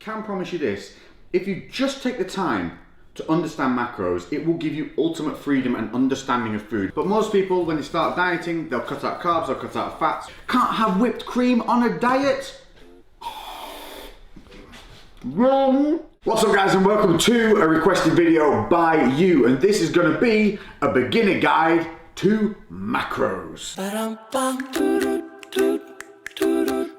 can promise you this: if you just take the time to understand macros, it will give you ultimate freedom and understanding of food. But most people, when they start dieting, they'll cut out carbs, they'll cut out fats. Can't have whipped cream on a diet? Wrong! What's up guys, and welcome to a requested video by you, and this is going to be a beginner guide to macros.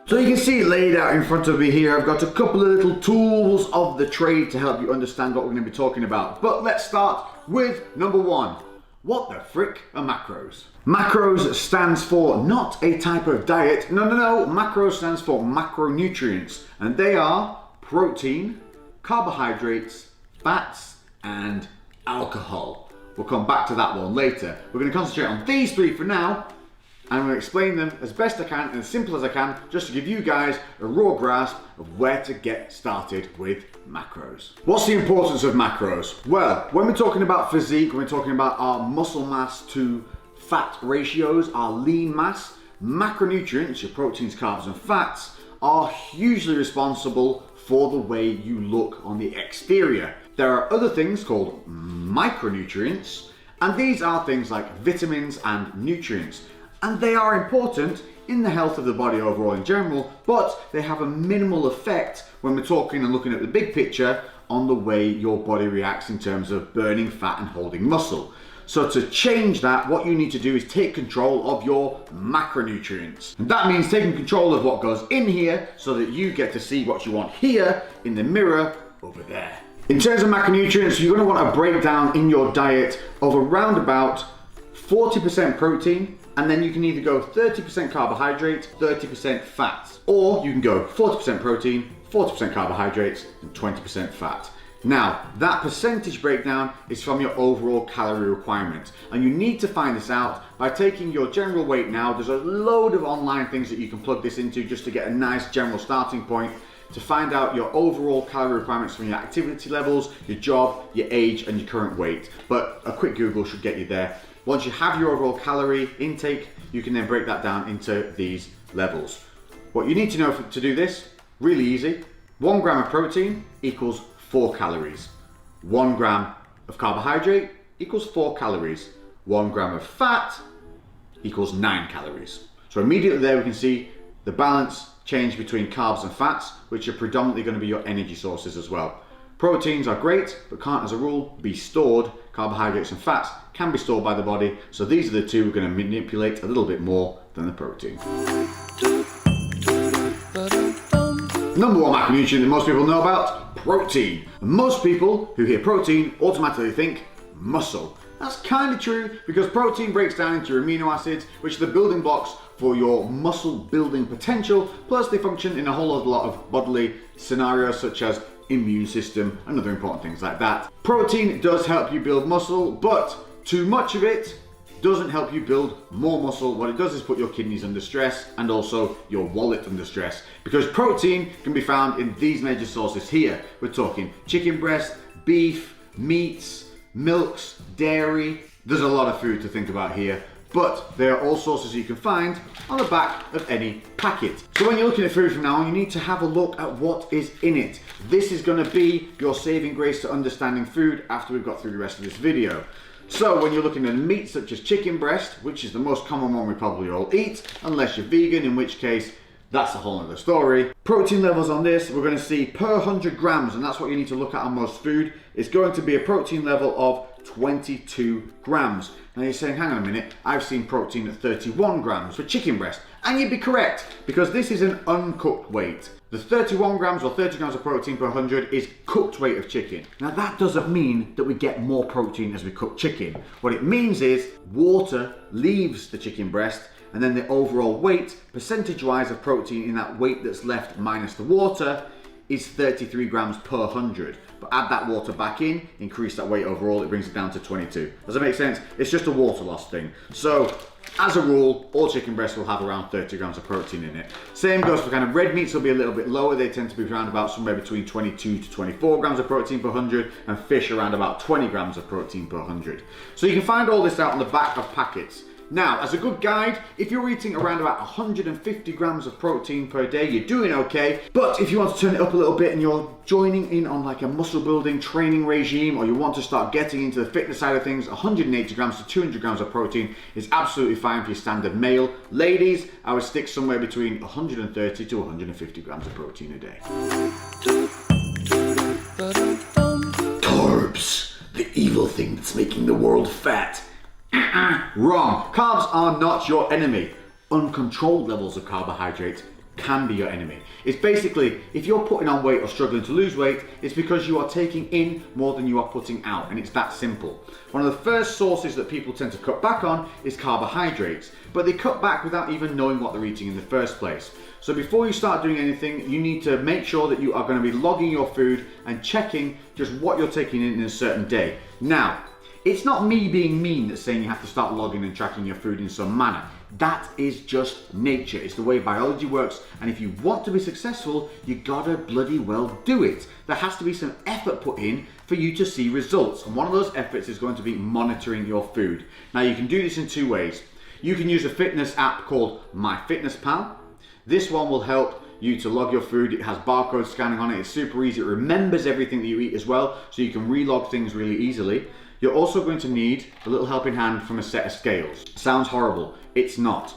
So you can see laid out in front of me here, I've got a couple of little tools of the trade to help you understand what we're going to be talking about. But let's start with number one. What the frick are macros? Macros stands for not a type of diet. No. Macros stands for macronutrients, and they are protein, carbohydrates, fats, and alcohol. We'll come back to that one later. We're going to concentrate on these three for now, and I'm going to explain them as best I can and as simple as I can, just to give you guys a raw grasp of where to get started with macros. What's the importance of macros? Well, when we're talking about physique, when we're talking about our muscle mass to fat ratios, our lean mass, macronutrients, your proteins, carbs, and fats, are hugely responsible for the way you look on the exterior. There are other things called micronutrients, and these are things like vitamins and nutrients. And they are important in the health of the body overall in general, but they have a minimal effect when we're talking and looking at the big picture on the way your body reacts in terms of burning fat and holding muscle. So to change that, what you need to do is take control of your macronutrients. And that means taking control of what goes in here so that you get to see what you want here in the mirror over there. In terms of macronutrients, you're going to want a breakdown in your diet of around about 40% protein, and then you can either go 30% carbohydrate, 30% fats, or you can go 40% protein, 40% carbohydrates, and 20% fat. Now, that percentage breakdown is from your overall calorie requirement, and you need to find this out by taking your general weight now. There's a load of online things that you can plug this into just to get a nice general starting point to find out your overall calorie requirements from your activity levels, your job, your age, and your current weight. But a quick Google should get you there. Once you have your overall calorie intake, you can then break that down into these levels. What you need to know to do this, really easy: 1 gram of protein equals 4 calories. 1 gram of carbohydrate equals 4 calories. 1 gram of fat equals 9 calories. So immediately there we can see the balance change between carbs and fats, which are predominantly going to be your energy sources as well. Proteins are great, but can't as a rule be stored. Carbohydrates and fats can be stored by the body, so these are the two we're going to manipulate a little bit more than the protein. Number one macronutrient that most people know about: protein. And most people who hear protein automatically think muscle. That's kind of true, because protein breaks down into your amino acids, which are the building blocks for your muscle building potential, plus they function in a whole lot of bodily scenarios such as immune system and other important things like that. Protein does help you build muscle, but too much of it doesn't help you build more muscle. What it does is put your kidneys under stress and also your wallet under stress, because protein can be found in these major sources here. We're talking chicken breast, beef, meats, milks, dairy. There's a lot of food to think about here, but there are all sources you can find on the back of any packet. So when you're looking at food from now on, you need to have a look at what is in it. This is going to be your saving grace to understanding food after we've got through the rest of this video. So when you're looking at meat such as chicken breast, which is the most common one we probably all eat, unless you're vegan, in which case that's a whole other story. Protein levels on this, we're going to see per 100 grams, and that's what you need to look at on most food. It's going to be a protein level of 22 grams. Now you're saying, hang on a minute, I've seen protein at 31 grams for chicken breast. And you'd be correct, because this is an uncooked weight. The 31 grams or 30 grams of protein per 100 is cooked weight of chicken. Now that doesn't mean that we get more protein as we cook chicken. What it means is water leaves the chicken breast, and then the overall weight, percentage-wise of protein in that weight that's left minus the water, is 33 grams per 100. But add that water back in, increase that weight overall, it brings it down to 22. Does that make sense? It's just a water loss thing. So, as a rule, all chicken breasts will have around 30 grams of protein in it. Same goes for kind of red meats, will be a little bit lower. They tend to be around about somewhere between 22 to 24 grams of protein per 100, and fish around about 20 grams of protein per 100. So you can find all this out on the back of packets. Now, as a good guide, if you're eating around about 150 grams of protein per day, you're doing okay. But if you want to turn it up a little bit and you're joining in on like a muscle building training regime, or you want to start getting into the fitness side of things, 180 grams to 200 grams of protein is absolutely fine for your standard male. Ladies, I would stick somewhere between 130 to 150 grams of protein a day. Carbs, the evil thing that's making the world fat. Wrong. Carbs are not your enemy. Uncontrolled levels of carbohydrates can be your enemy. It's basically, if you're putting on weight or struggling to lose weight, it's because you are taking in more than you are putting out, and it's that simple. One of the first sources that people tend to cut back on is carbohydrates, but they cut back without even knowing what they're eating in the first place. So before you start doing anything, you need to make sure that you are going to be logging your food and checking just what you're taking in a certain day. Now, it's not me being mean that's saying you have to start logging and tracking your food in some manner. That is just nature. It's the way biology works, and if you want to be successful, you gotta bloody well do it. There has to be some effort put in for you to see results, and one of those efforts is going to be monitoring your food. Now, you can do this in two ways. You can use a fitness app called MyFitnessPal. This one will help you to log your food. It has barcode scanning on it. It's super easy. It remembers everything that you eat as well, so you can relog things really easily. You're also going to need a little helping hand from a set of scales. Sounds horrible. It's not.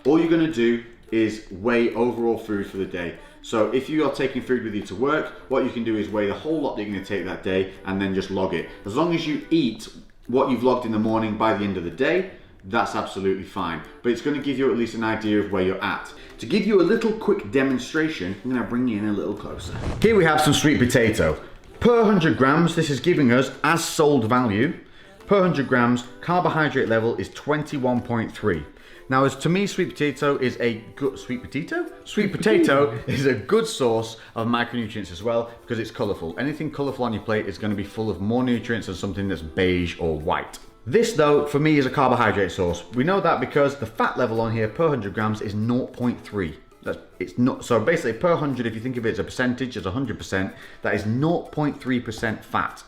All you're going to do is weigh overall food for the day. So if you are taking food with you to work, what you can do is weigh the whole lot that you're going to take that day and then just log it. As long as you eat what you've logged in the morning by the end of the day, that's absolutely fine. But it's going to give you at least an idea of where you're at. To give you a little quick demonstration, I'm going to bring you in a little closer. Here we have some sweet potato. Per 100 grams, this is giving us, as sold value, per 100 grams, carbohydrate level is 21.3. Now, as to me, sweet potato is a good, sweet potato is a good source of micronutrients as well, because it's colourful. Anything colourful on your plate is going to be full of more nutrients than something that's beige or white. This, though, for me is a carbohydrate source. We know that because the fat level on here per 100 grams is 0.3. It's not, so basically per 100, if you think of it as a percentage, as 100%, that is 0.3% fat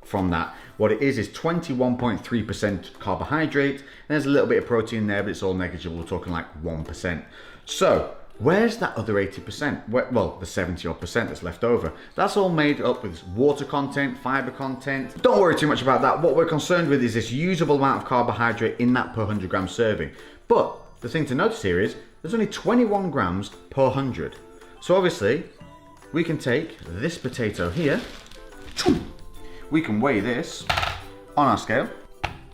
from that. What it is 21.3% carbohydrate, and there's a little bit of protein there, but it's all negligible. We're talking like 1%. So where's that other 80%? Well, the 70 odd percent that's left over. That's all made up with water content, fiber content. Don't worry too much about that. What we're concerned with is this usable amount of carbohydrate in that per 100 gram serving. But the thing to notice here is there's only 21 grams per 100. So obviously we can take this potato here, we can weigh this on our scale,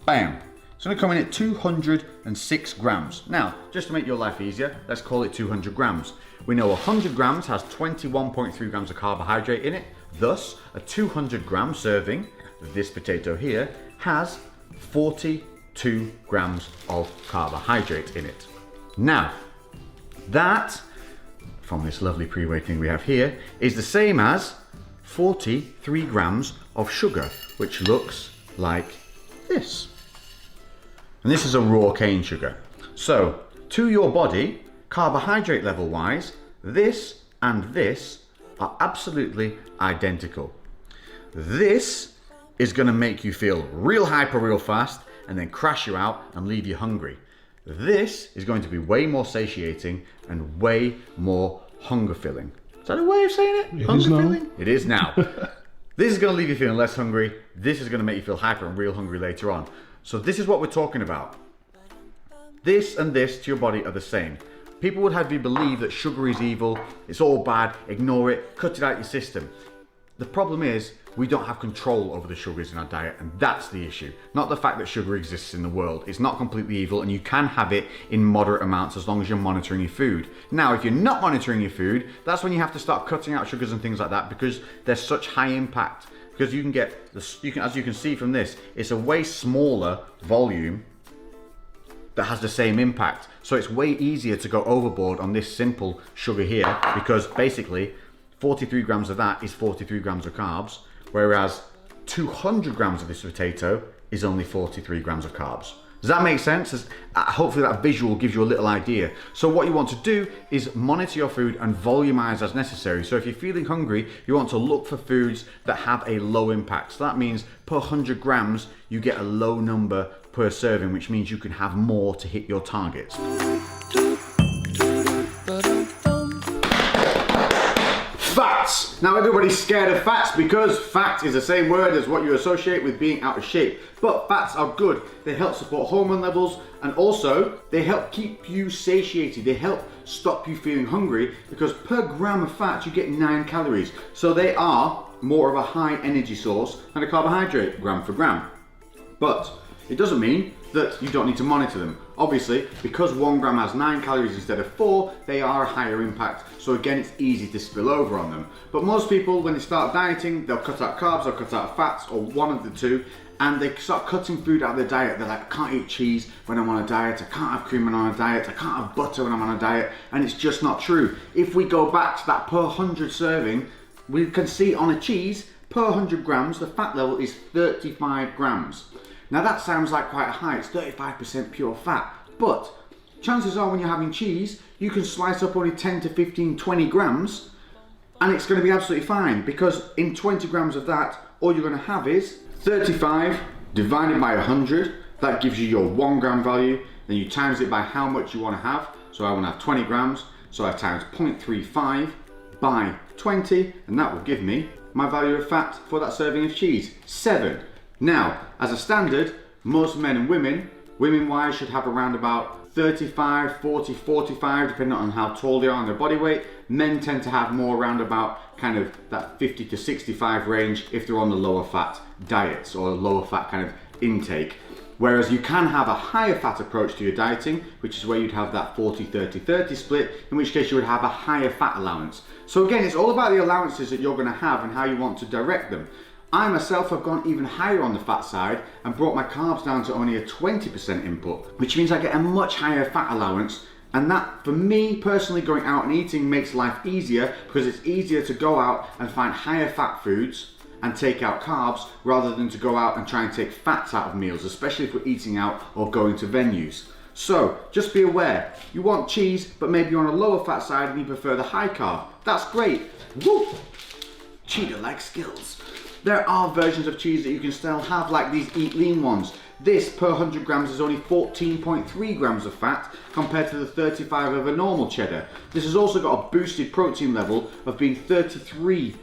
bam. It's going to come in at 206 grams. Now, just to make your life easier, let's call it 200 grams. We know 100 grams has 21.3 grams of carbohydrate in it. Thus, a 200 gram serving of this potato here has 42 grams of carbohydrate in it. Now, that, from this lovely pre-weigh thing we have here, is the same as 43 grams of sugar, which looks like this. And this is a raw cane sugar. So, to your body, carbohydrate level wise, this and this are absolutely identical. This is going to make you feel real hyper real fast and then crash you out and leave you hungry. This is going to be way more satiating and way more hunger filling. Is that a way of saying it? Hunger filling? It is now. This is going to leave you feeling less hungry. This is going to make you feel hyper and real hungry later on. So this is what we're talking about. This and this to your body are the same. People would have you believe that sugar is evil, it's all bad, ignore it, cut it out your system. The problem is we don't have control over the sugars in our diet, and that's the issue. Not the fact that sugar exists in the world. It's not completely evil, and you can have it in moderate amounts as long as you're monitoring your food. Now, if you're not monitoring your food, that's when you have to start cutting out sugars and things like that, because they're such high impact. Because you can get, as you can see from this, it's a way smaller volume that has the same impact. So it's way easier to go overboard on this simple sugar here, because basically 43 grams of that is 43 grams of carbs, whereas 200 grams of this potato is only 43 grams of carbs. Does that make sense? Hopefully that visual gives you a little idea. So what you want to do is monitor your food and volumize as necessary. So if you're feeling hungry, you want to look for foods that have a low impact. So that means per 100 grams, you get a low number per serving, which means you can have more to hit your targets. Fats. Now everybody's scared of fats because fat is the same word as what you associate with being out of shape. But fats are good. They help support hormone levels, and also they help keep you satiated. They help stop you feeling hungry because per gram of fat you get 9 calories. So they are more of a high energy source than a carbohydrate gram for gram. But it doesn't mean that you don't need to monitor them. Obviously, because 1 gram has 9 calories instead of 4, they are a higher impact. So again, it's easy to spill over on them. But most people, when they start dieting, they'll cut out carbs, they'll cut out fats, or one of the two, and they start cutting food out of their diet. They're like, I can't eat cheese when I'm on a diet, I can't have cream when I'm on a diet, I can't have butter when I'm on a diet, and it's just not true. If we go back to that per 100 serving, we can see on a cheese, per 100 grams, the fat level is 35 grams. Now that sounds like quite high, it's 35% pure fat, but chances are when you're having cheese, you can slice up only 10 to 15, 20 grams, and it's going to be absolutely fine, because in 20 grams of that, all you're going to have is 35 divided by 100, that gives you your 1 gram value, then you times it by how much you want to have, so I want to have 20 grams, so I times 0.35 by 20, and that will give me my value of fat for that serving of cheese, 7. Now, as a standard, most men and women-wise should have around about 35, 40, 45, depending on how tall they are and their body weight. Men tend to have more around about kind of that 50 to 65 range if they're on the lower fat diets or lower fat kind of intake. Whereas you can have a higher fat approach to your dieting, which is where you'd have that 40, 30, 30 split, in which case you would have a higher fat allowance. So again, it's all about the allowances that you're going to have and how you want to direct them. I myself have gone even higher on the fat side and brought my carbs down to only a 20% input, which means I get a much higher fat allowance, and that, for me personally, going out and eating makes life easier because it's easier to go out and find higher fat foods and take out carbs rather than to go out and try and take fats out of meals, especially if we're eating out or going to venues. So just be aware, you want cheese but maybe you're on a lower fat side and you prefer the high carb. That's great. Woo! Cheetah-like skills. There are versions of cheese that you can still have, like these Eat Lean ones. This per 100 grams is only 14.3 grams of fat compared to the 35 of a normal cheddar. This has also got a boosted protein level of being 33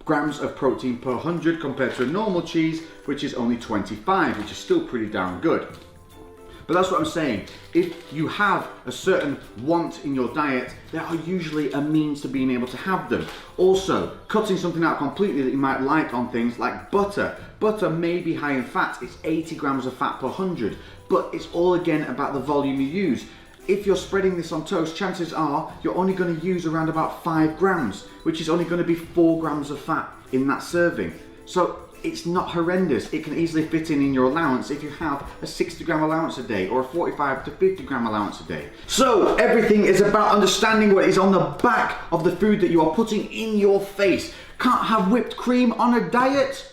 grams of protein per 100 compared to a normal cheese, which is only 25, which is still pretty darn good. But that's what I'm saying. If you have a certain want in your diet, there are usually a means to being able to have them. Also, cutting something out completely that you might like on things like butter. Butter may be high in fat, it's 80 grams of fat per 100, but it's all again about the volume you use. If you're spreading this on toast, chances are you're only going to use around about 5 grams, which is only going to be 4 grams of fat in that serving. So it's not horrendous. It can easily fit in your allowance if you have a 60 gram allowance a day or a 45 to 50 gram allowance a day. So everything is about understanding what is on the back of the food that you are putting in your face. Can't have whipped cream on a diet?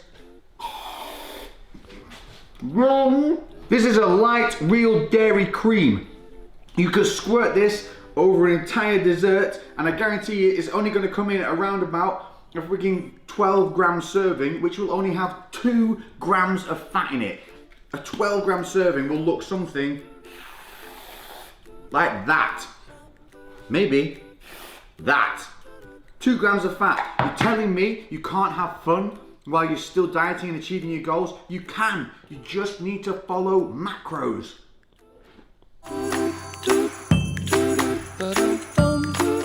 Wrong. This is a light, real dairy cream. You could squirt this over an entire dessert and I guarantee you it's only going to come in at around about a freaking 12 gram serving, which will only have 2 grams of fat in it. A 12 gram serving will look something like that. Maybe that. 2 grams of fat. You're telling me you can't have fun while you're still dieting and achieving your goals? You can. You just need to follow macros.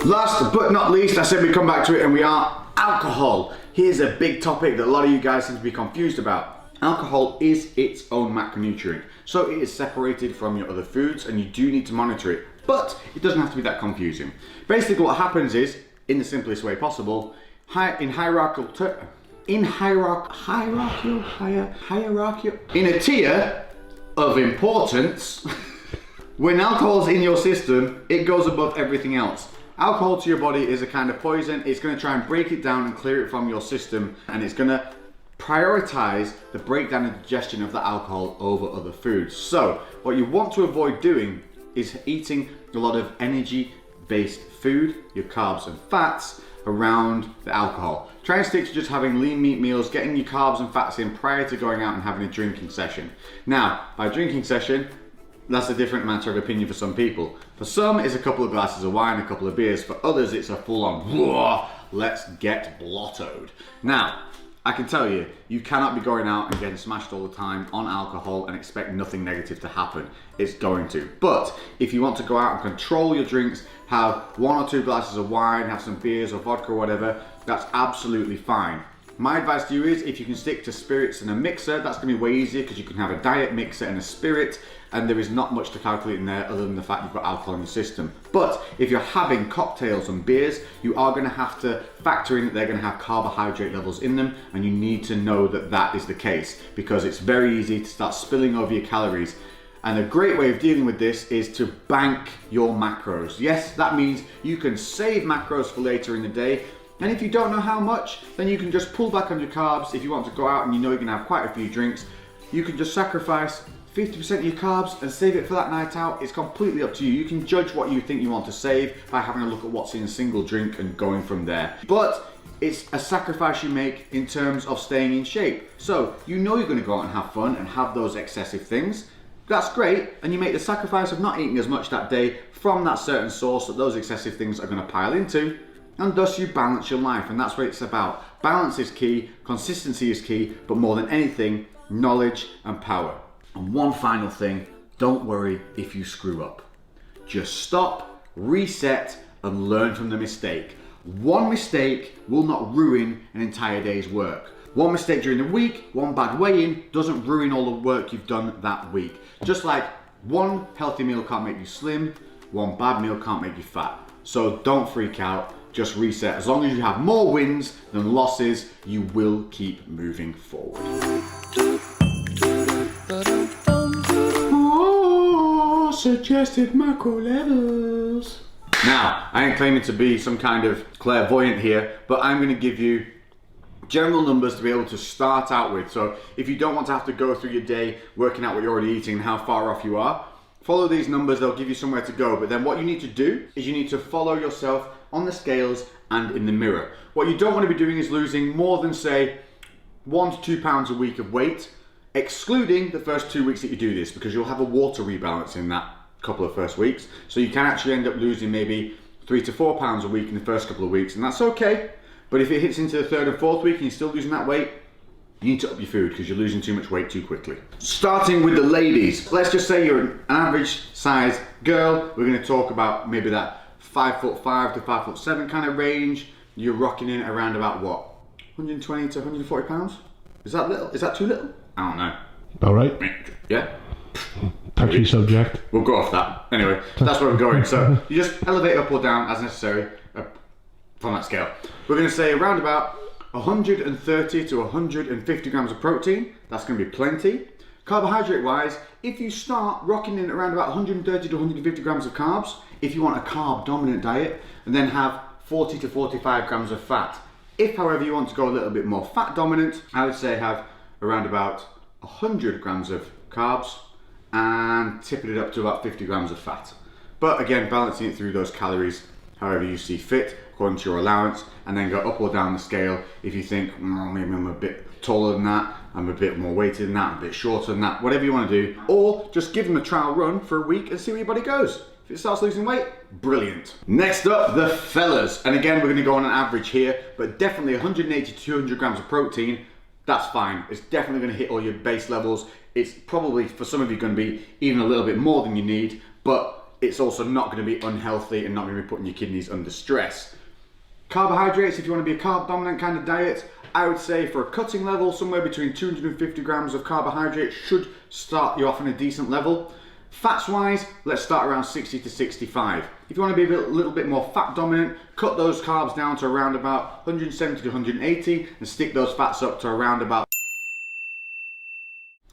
Last but not least, I said we'd come back to it, and we are alcohol. Here's a big topic that a lot of you guys seem to be confused about. Alcohol is its own macronutrient, so it is separated from your other foods and you do need to monitor it, but it doesn't have to be that confusing. Basically what happens is, in the simplest way possible, in a tier of importance, when alcohol's in your system, it goes above everything else. Alcohol to your body is a kind of poison. It's going to try and break it down and clear it from your system, and it's going to prioritize the breakdown and digestion of the alcohol over other foods. So what you want to avoid doing is eating a lot of energy based food, your carbs and fats, around the alcohol. Try and stick to just having lean meat meals, getting your carbs and fats in prior to going out and having a drinking session. Now, by drinking session, that's a different matter of opinion for some people. For some, it's a couple of glasses of wine, a couple of beers. For others, it's a full-on, let's get blottoed. Now, I can tell you, you cannot be going out and getting smashed all the time on alcohol and expect nothing negative to happen. It's going to. But if you want to go out and control your drinks, have 1 or 2 glasses of wine, have some beers or vodka or whatever, that's absolutely fine. My advice to you is, if you can stick to spirits and a mixer, that's going to be way easier because you can have a diet mixer and a spirit, and there is not much to calculate in there other than the fact you've got alcohol in your system. But if you're having cocktails and beers, you are going to have to factor in that they're going to have carbohydrate levels in them, and you need to know that that is the case because it's very easy to start spilling over your calories. And a great way of dealing with this is to bank your macros. Yes, that means you can save macros for later in the day. And if you don't know how much, then you can just pull back on your carbs. If you want to go out and you know you're going to have quite a few drinks, you can just sacrifice 50% of your carbs and save it for that night out. It's completely up to you. You can judge what you think you want to save by having a look at what's in a single drink and going from there. But it's a sacrifice you make in terms of staying in shape. So you know you're going to go out and have fun and have those excessive things. That's great, and you make the sacrifice of not eating as much that day from that certain source that those excessive things are going to pile into, and thus you balance your life, and that's what it's about. Balance is key, consistency is key, but more than anything, knowledge and power. And one final thing, don't worry if you screw up. Just stop, reset, and learn from the mistake. One mistake will not ruin an entire day's work. One mistake during the week, one bad weigh-in doesn't ruin all the work you've done that week. Just like one healthy meal can't make you slim, one bad meal can't make you fat. So don't freak out, just reset. As long as you have more wins than losses, you will keep moving forward. Oh, suggested macro levels. Now, I ain't claiming to be some kind of clairvoyant here, but I'm gonna give you general numbers to be able to start out with. So if you don't want to have to go through your day working out what you're already eating and how far off you are, follow these numbers, they'll give you somewhere to go. But then what you need to do is you need to follow yourself on the scales and in the mirror. What you don't want to be doing is losing more than, say, 1 to 2 pounds a week of weight, excluding the first 2 weeks that you do this, because you'll have a water rebalance in that couple of first weeks. So you can actually end up losing maybe 3 to 4 pounds a week in the first couple of weeks, and that's okay. But if it hits into the 3rd and 4th week and you're still losing that weight, you need to up your food because you're losing too much weight too quickly. Starting with the ladies, let's just say you're an average size girl. We're going to talk about maybe that 5'5" to 5'7" kind of range. You're rocking in around about what? 120 to 140 pounds? Is that little? Is that too little? I don't know. All right. Yeah? Touchy subject. We'll go off that. Anyway, that's where I'm going. So you just elevate up or down as necessary from that scale. We're going to say around about 130 to 150 grams of protein. That's going to be plenty. Carbohydrate wise, if you start rocking in around about 130 to 150 grams of carbs, if you want a carb dominant diet, and then have 40 to 45 grams of fat. If, however, you want to go a little bit more fat dominant, I would say have around about 100 grams of carbs and tipping it up to about 50 grams of fat. But again, balancing it through those calories however you see fit, according to your allowance, and then go up or down the scale if you think, maybe I'm a bit taller than that, I'm a bit more weighted than that, I'm a bit shorter than that, whatever you want to do. Or just give them a trial run for a week and see where your body goes. If it starts losing weight, brilliant. Next up, the fellas. And again, we're going to go on an average here, but definitely 180 to 200 grams of protein, that's fine. It's definitely going to hit all your base levels. It's probably, for some of you, going to be even a little bit more than you need, but it's also not going to be unhealthy and not going to be putting your kidneys under stress. Carbohydrates, if you want to be a carb dominant kind of diet, I would say for a cutting level, somewhere between 250 grams of carbohydrates should start you off on a decent level. Fats wise, let's start around 60 to 65. If you want to be a little bit more fat dominant, cut those carbs down to around about 170 to 180 and stick those fats up to around about.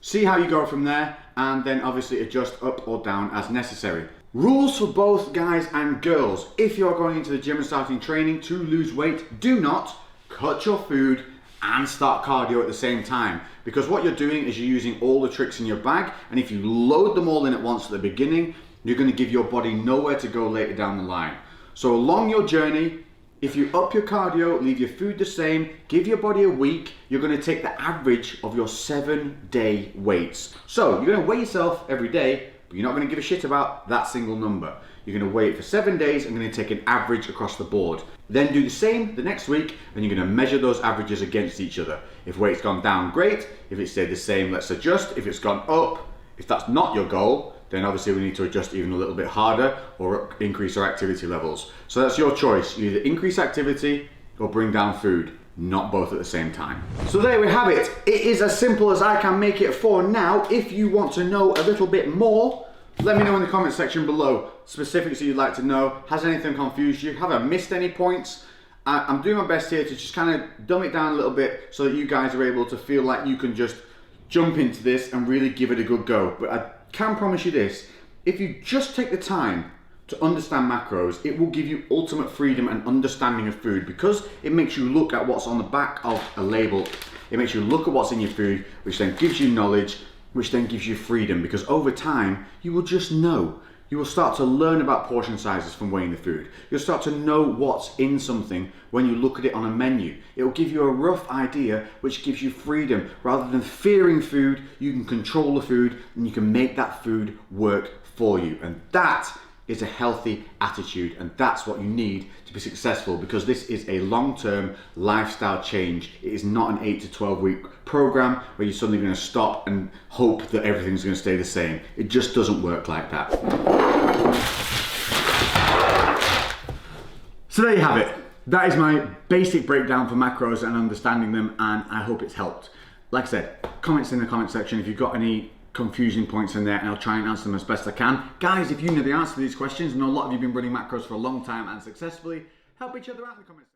See how you go from there, and then obviously adjust up or down as necessary. Rules for both guys and girls. If you're going into the gym and starting training to lose weight, do not cut your food and start cardio at the same time, because what you're doing is you're using all the tricks in your bag, and if you load them all in at once at the beginning, you're going to give your body nowhere to go later down the line. So along your journey, If you up your cardio, leave your food the same, give your body a week, you're going to take the average of your 7-day weights. So you're going to weigh yourself every day, but you're not going to give a shit about that single number. You're going to weigh it for 7 days and going to take an average across the board. Then do the same the next week and you're going to measure those averages against each other. If weight's gone down, great. If it stayed the same, let's adjust. If it's gone up, if that's not your goal, then obviously we need to adjust even a little bit harder or increase our activity levels. So that's your choice. You either increase activity or bring down food, not both at the same time. So there we have it. It is as simple as I can make it for now. If you want to know a little bit more, let me know in the comment section below specifics that you'd like to know. Has anything confused you? Have I missed any points? I'm doing my best here to just kind of dumb it down a little bit so that you guys are able to feel like you can just jump into this and really give it a good go. But I can promise you this, if you just take the time to understand macros, it will give you ultimate freedom and understanding of food, because it makes you look at what's on the back of a label. It makes you look at what's in your food, which then gives you knowledge, which then gives you freedom, because over time you will just know. You will start to learn about portion sizes from weighing the food. You'll start to know what's in something when you look at it on a menu. It will give you a rough idea, which gives you freedom. Rather than fearing food, you can control the food and you can make that food work for you. And that is a healthy attitude, and that's what you need to be successful, because this is a long-term lifestyle change. It is not an 8 to 12 week program where you're suddenly going to stop and hope that everything's going to stay the same. It just doesn't work like that. So there you have it. That is my basic breakdown for macros and understanding them, and I hope it's helped. Like I said, comments in the comment section if you've got any confusing points in there, and I'll try and answer them as best I can. Guys, if you know the answer to these questions, and a lot of you have been running macros for a long time and successfully, help each other out in the comments.